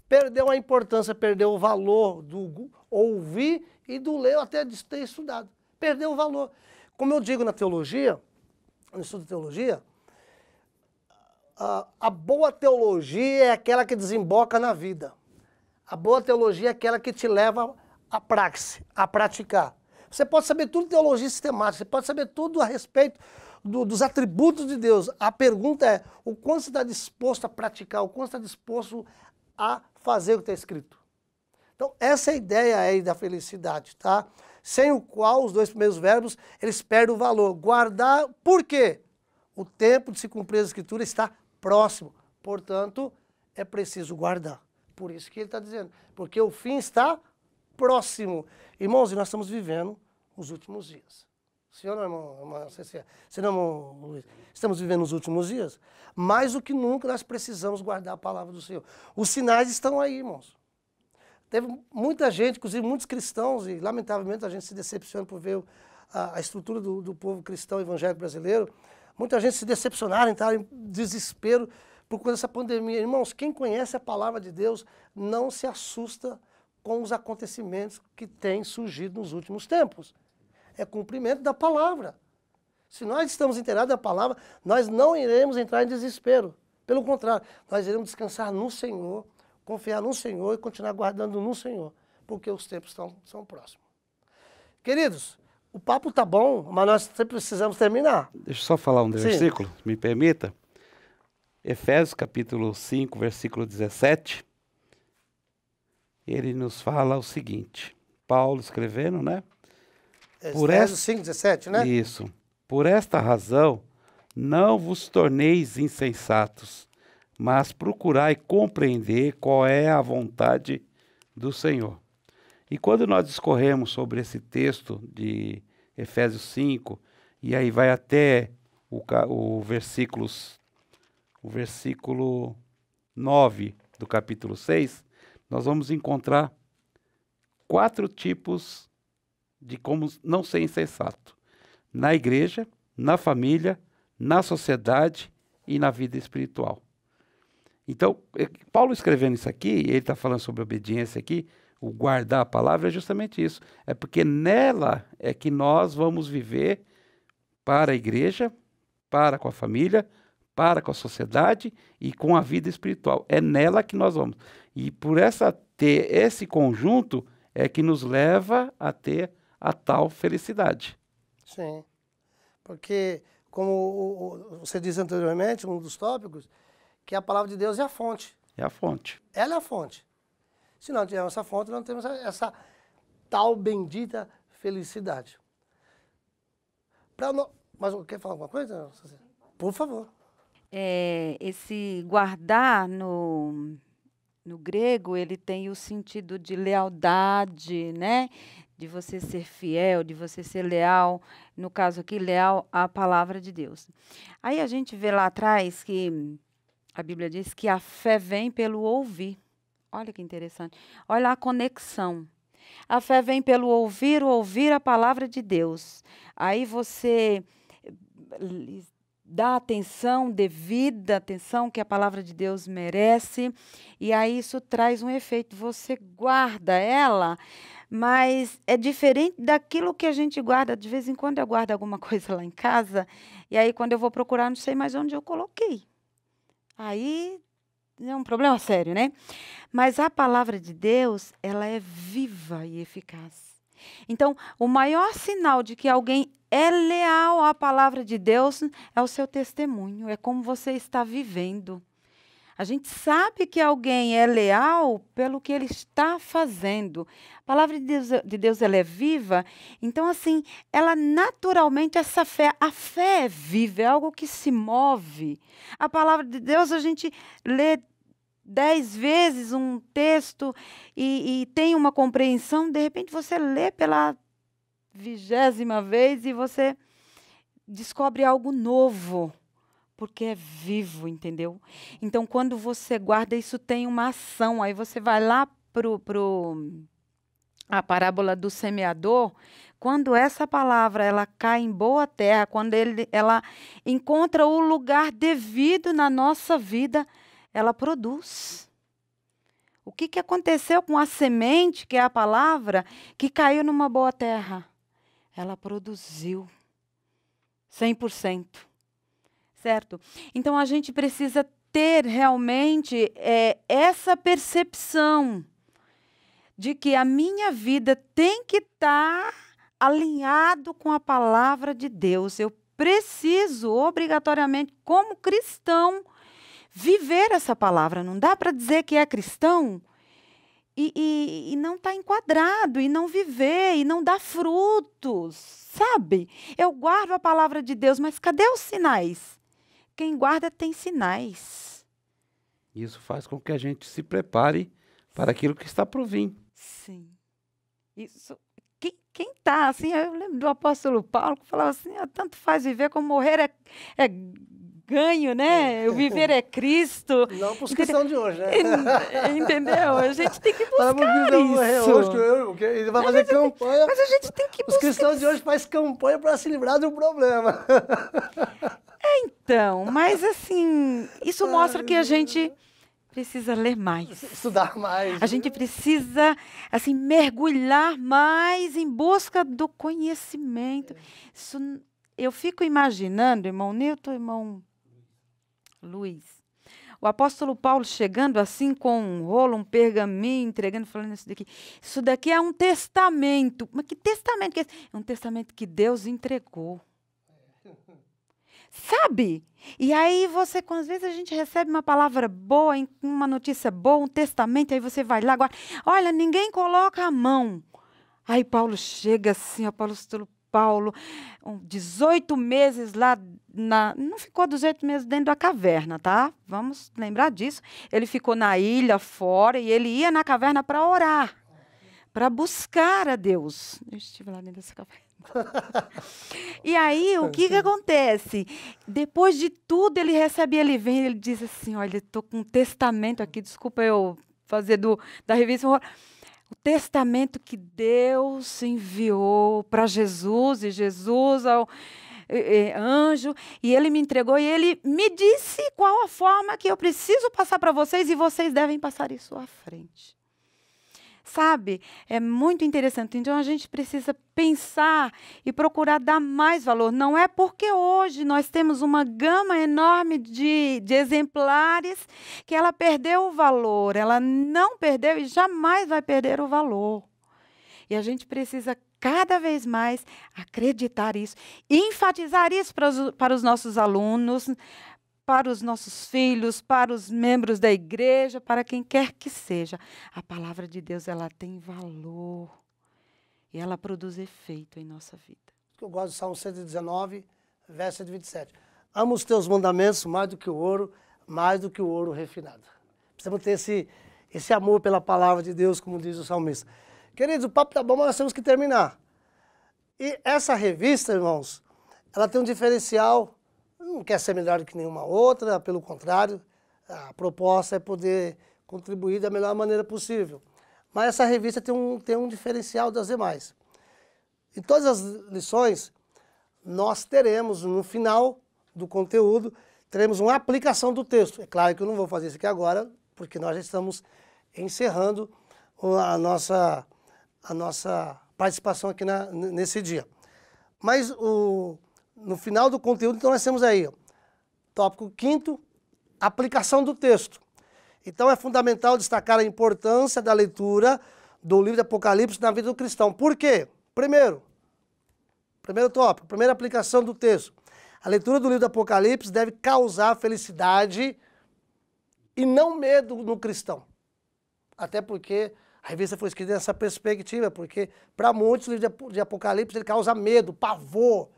perdeu a importância, perdeu o valor do ouvir e do ler, até de ter estudado. Perdeu o valor. Como eu digo na teologia, no estudo de teologia, a boa teologia é aquela que desemboca na vida. A boa teologia é aquela que te leva à praxe, a praticar. Você pode saber tudo de teologia sistemática, você pode saber tudo a respeito dos atributos de Deus. A pergunta é, o quanto você está disposto a praticar, o quanto você está disposto a fazer o que está escrito. Então, essa é a ideia aí da felicidade, tá? Sem o qual os dois primeiros verbos, eles perdem o valor. Guardar, por quê? O tempo de se cumprir a Escritura está próximo. Portanto, é preciso guardar. Por isso que ele está dizendo. Porque o fim está próximo. Irmãos, e nós estamos vivendo os últimos dias. Senhor, irmão, irmão Luiz, estamos vivendo os últimos dias. Mais do que nunca nós precisamos guardar a palavra do Senhor. Os sinais estão aí, irmãos. Teve muita gente, inclusive muitos cristãos, e lamentavelmente a gente se decepciona por ver a estrutura do povo cristão evangélico brasileiro. Muita gente se decepcionaram, entraram em desespero por conta dessa pandemia. Irmãos, quem conhece a palavra de Deus não se assusta com os acontecimentos que têm surgido nos últimos tempos. É cumprimento da palavra. Se nós estamos inteirados da palavra, nós não iremos entrar em desespero. Pelo contrário, nós iremos descansar no Senhor, confiar no Senhor e continuar guardando no Senhor, porque os tempos são próximos. Queridos, o papo tá bom, mas nós sempre precisamos terminar. Deixa eu só falar um versículo, me permita. Efésios capítulo 5, versículo 17. Ele nos fala o seguinte, Paulo escrevendo, né? Efésios 5:17, né? Isso. Por esta razão, não vos torneis insensatos, mas procurai compreender qual é a vontade do Senhor. E quando nós discorremos sobre esse texto de Efésios 5, e aí vai até o versículo 9 do capítulo 6, nós vamos encontrar 4 tipos de como não ser insensato. Na igreja, na família, na sociedade e na vida espiritual. Então, Paulo escrevendo isso aqui, ele está falando sobre obediência aqui, o guardar a palavra é justamente isso. É porque nela é que nós vamos viver para a igreja, para com a família, para com a sociedade e com a vida espiritual. É nela que nós vamos. E por ter esse conjunto é que nos leva a ter a tal felicidade. Sim. Porque, como você disse anteriormente, um dos tópicos, que a palavra de Deus é a fonte. É a fonte. Ela é a fonte. Se não tivermos essa fonte, não temos essa tal bendita felicidade. Mas quer falar alguma coisa? Por favor. Esse guardar no grego, ele tem o sentido de lealdade, né? De você ser fiel, de você ser leal, no caso aqui, leal à palavra de Deus. Aí a gente vê lá atrás que a Bíblia diz que a fé vem pelo ouvir. Olha que interessante. Olha a conexão. A fé vem pelo ouvir a palavra de Deus. Aí você dá atenção, devida atenção que a palavra de Deus merece, e aí isso traz um efeito. Você guarda ela, mas é diferente daquilo que a gente guarda. De vez em quando eu guardo alguma coisa lá em casa, e aí quando eu vou procurar, não sei mais onde eu coloquei. Aí é um problema sério, né? Mas a palavra de Deus, ela é viva e eficaz. Então, o maior sinal de que alguém é leal à palavra de Deus é o seu testemunho, é como você está vivendo. A gente sabe que alguém é leal pelo que ele está fazendo. A palavra de Deus ela é viva, então assim, ela naturalmente, a fé é viva, é algo que se move. A palavra de Deus, a gente lê 10 vezes um texto e tem uma compreensão, de repente você lê pela 20ª vez e você descobre algo novo. Porque é vivo, entendeu? Então, quando você guarda, isso tem uma ação. Aí você vai lá para a parábola do semeador. Quando essa palavra ela cai em boa terra, quando ela encontra o lugar devido na nossa vida, ela produz. O que aconteceu com a semente, que é a palavra, que caiu numa boa terra? Ela produziu 100%. Certo? Então, a gente precisa ter realmente essa percepção de que a minha vida tem que estar alinhado com a palavra de Deus. Eu preciso, obrigatoriamente, como cristão, viver essa palavra. Não dá para dizer que é cristão e não está enquadrado, e não viver, e não dar frutos, sabe? Eu guardo a palavra de Deus, mas cadê os sinais? Quem guarda tem sinais. Isso faz com que a gente se prepare para aquilo que está por vir. Sim. Isso, quem está assim, eu lembro do apóstolo Paulo que falava assim, tanto faz viver como morrer é ganho, né? O viver é Cristo. Não para os cristãos de hoje, né? Entendeu? A gente tem que buscar isso. Ele vai fazer campanha. Mas a gente tem que buscar. Os cristãos de hoje fazem campanha para se livrar do problema. Então, mas assim, isso mostra que a gente precisa ler mais. Estudar mais. A gente precisa, assim, mergulhar mais em busca do conhecimento. Isso, eu fico imaginando, irmão Newton, irmão Luiz, o apóstolo Paulo chegando assim com um rolo, um pergaminho, entregando, falando isso daqui é um testamento. Mas que testamento que é esse? É um testamento que Deus entregou. Sabe? E aí você, às vezes a gente recebe uma palavra boa, uma notícia boa, um testamento, aí você vai lá, agora, olha, ninguém coloca a mão. Aí Paulo chega assim, o apóstolo Paulo, 18 meses lá, não ficou 18 meses dentro da caverna, tá? Vamos lembrar disso. Ele ficou na ilha, fora, e ele ia na caverna para orar, para buscar a Deus. Eu estive lá dentro dessa caverna. E aí, o que acontece? Depois de tudo, ele vem e ele diz assim, olha, estou com um testamento aqui, desculpa eu fazer da revista, o testamento que Deus enviou para Jesus, e Jesus ao anjo, e ele me entregou, e ele me disse qual a forma que eu preciso passar para vocês, e vocês devem passar isso à frente. Sabe, é muito interessante. Então, a gente precisa pensar e procurar dar mais valor. Não é porque hoje nós temos uma gama enorme de exemplares que ela perdeu o valor. Ela não perdeu e jamais vai perder o valor. E a gente precisa cada vez mais acreditar isso, enfatizar isso para os nossos alunos, para os nossos filhos, para os membros da igreja, para quem quer que seja. A palavra de Deus, ela tem valor e ela produz efeito em nossa vida. Eu gosto do Salmo 119, verso 27. Amo os teus mandamentos mais do que o ouro refinado. Precisamos ter esse amor pela palavra de Deus, como diz o salmista. Queridos, o papo tá bom, mas nós temos que terminar. E essa revista, irmãos, ela tem um diferencial. Não quer ser melhor do que nenhuma outra, pelo contrário, a proposta é poder contribuir da melhor maneira possível. Mas essa revista tem um diferencial das demais. Em todas as lições, nós teremos, no final do conteúdo, teremos uma aplicação do texto. É claro que eu não vou fazer isso aqui agora, porque nós já estamos encerrando a nossa participação aqui nesse dia. Mas no final do conteúdo, então nós temos aí, ó, tópico 5º, aplicação do texto. Então é fundamental destacar a importância da leitura do livro de Apocalipse na vida do cristão. Por quê? Primeiro tópico, primeira aplicação do texto. A leitura do livro do Apocalipse deve causar felicidade e não medo no cristão. Até porque a revista foi escrita nessa perspectiva, porque para muitos o livro de Apocalipse ele causa medo, pavor.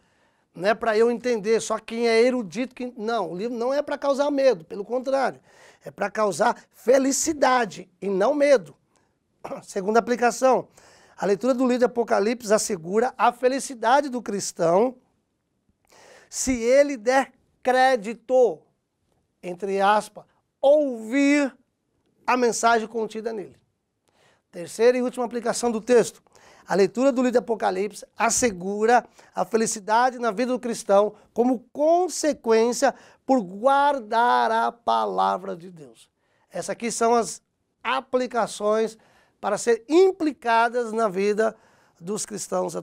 Não é para eu entender, só quem é erudito que... Não, o livro não é para causar medo, pelo contrário. É para causar felicidade e não medo. Segunda aplicação, a leitura do livro de Apocalipse assegura a felicidade do cristão se ele der crédito, entre aspas, ouvir a mensagem contida nele. Terceira e última aplicação do texto. A leitura do livro de Apocalipse assegura a felicidade na vida do cristão como consequência por guardar a palavra de Deus. Essas aqui são as aplicações para ser implicadas na vida dos cristãos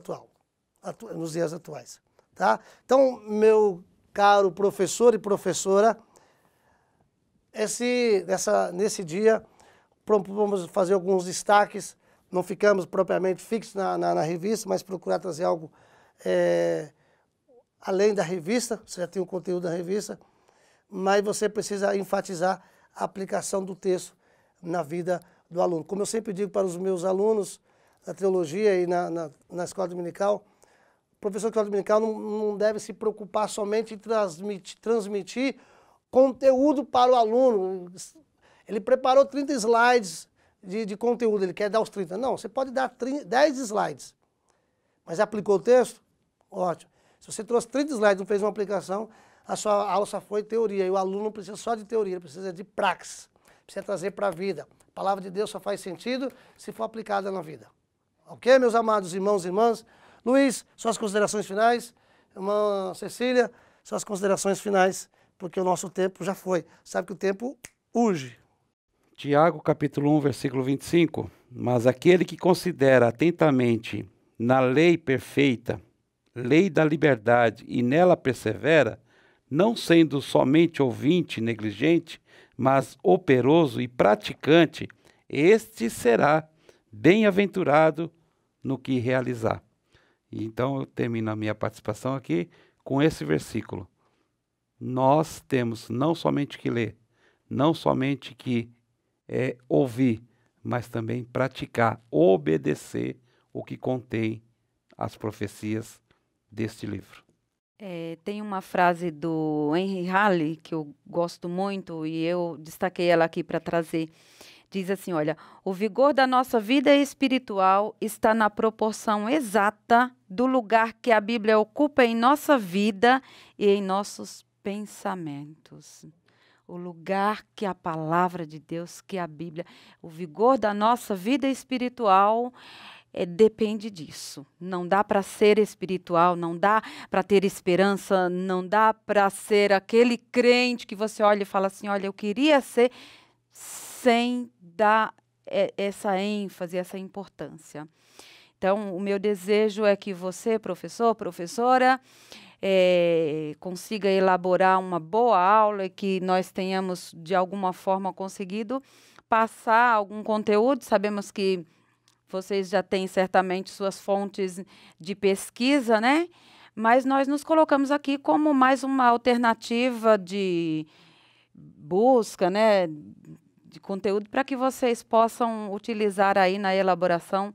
nos dias atuais. Tá? Então, meu caro professor e professora, nesse dia, vamos fazer alguns destaques. Não ficamos propriamente fixos na revista, mas procurar trazer algo além da revista. Você já tem o conteúdo da revista, mas você precisa enfatizar a aplicação do texto na vida do aluno. Como eu sempre digo para os meus alunos na teologia e na escola dominical, o professor de escola dominical não deve se preocupar somente em transmitir conteúdo para o aluno. Ele preparou 30 slides de conteúdo, ele quer dar os 30. Não, você pode dar 10 slides. Mas aplicou o texto? Ótimo. Se você trouxe 30 slides e não fez uma aplicação, a sua aula só foi teoria. E o aluno não precisa só de teoria, ele precisa de praxis. Precisa trazer para a vida. A palavra de Deus só faz sentido se for aplicada na vida. Ok, meus amados irmãos e irmãs? Luiz, suas considerações finais. Irmã Cecília, suas considerações finais, porque o nosso tempo já foi. Sabe que o tempo urge. Tiago, capítulo 1, versículo 25. Mas aquele que considera atentamente na lei perfeita, lei da liberdade, e nela persevera, não sendo somente ouvinte negligente, mas operoso e praticante, este será bem-aventurado no que realizar. Então eu termino a minha participação aqui com esse versículo. Nós temos não somente que ler, não somente que ouvir, mas também praticar, obedecer o que contém as profecias deste livro. Tem uma frase do Henry Halley que eu gosto muito e eu destaquei ela aqui para trazer. Diz assim, olha, o vigor da nossa vida espiritual está na proporção exata do lugar que a Bíblia ocupa em nossa vida e em nossos pensamentos. O lugar que a palavra de Deus, que a Bíblia, o vigor da nossa vida espiritual depende disso. Não dá para ser espiritual, não dá para ter esperança, não dá para ser aquele crente que você olha e fala assim, olha, eu queria ser, sem dar essa ênfase, essa importância. Então, o meu desejo é que você, professor, professora, consiga elaborar uma boa aula e que nós tenhamos, de alguma forma, conseguido passar algum conteúdo. Sabemos que vocês já têm certamente suas fontes de pesquisa, né? Mas nós nos colocamos aqui como mais uma alternativa de busca, né? De conteúdo para que vocês possam utilizar aí na elaboração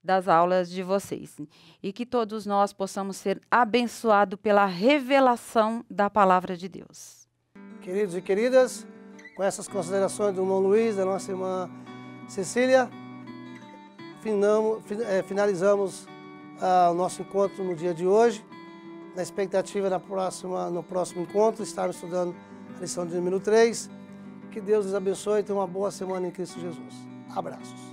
das aulas de vocês. E que todos nós possamos ser abençoados pela revelação da palavra de Deus. Queridos e queridas, com essas considerações do irmão Luiz, da nossa irmã Cecília, finalizamos o nosso encontro no dia de hoje, na expectativa no próximo encontro, estarmos estudando a lição de número 3. Que Deus os abençoe e tenha uma boa semana em Cristo Jesus. Abraços.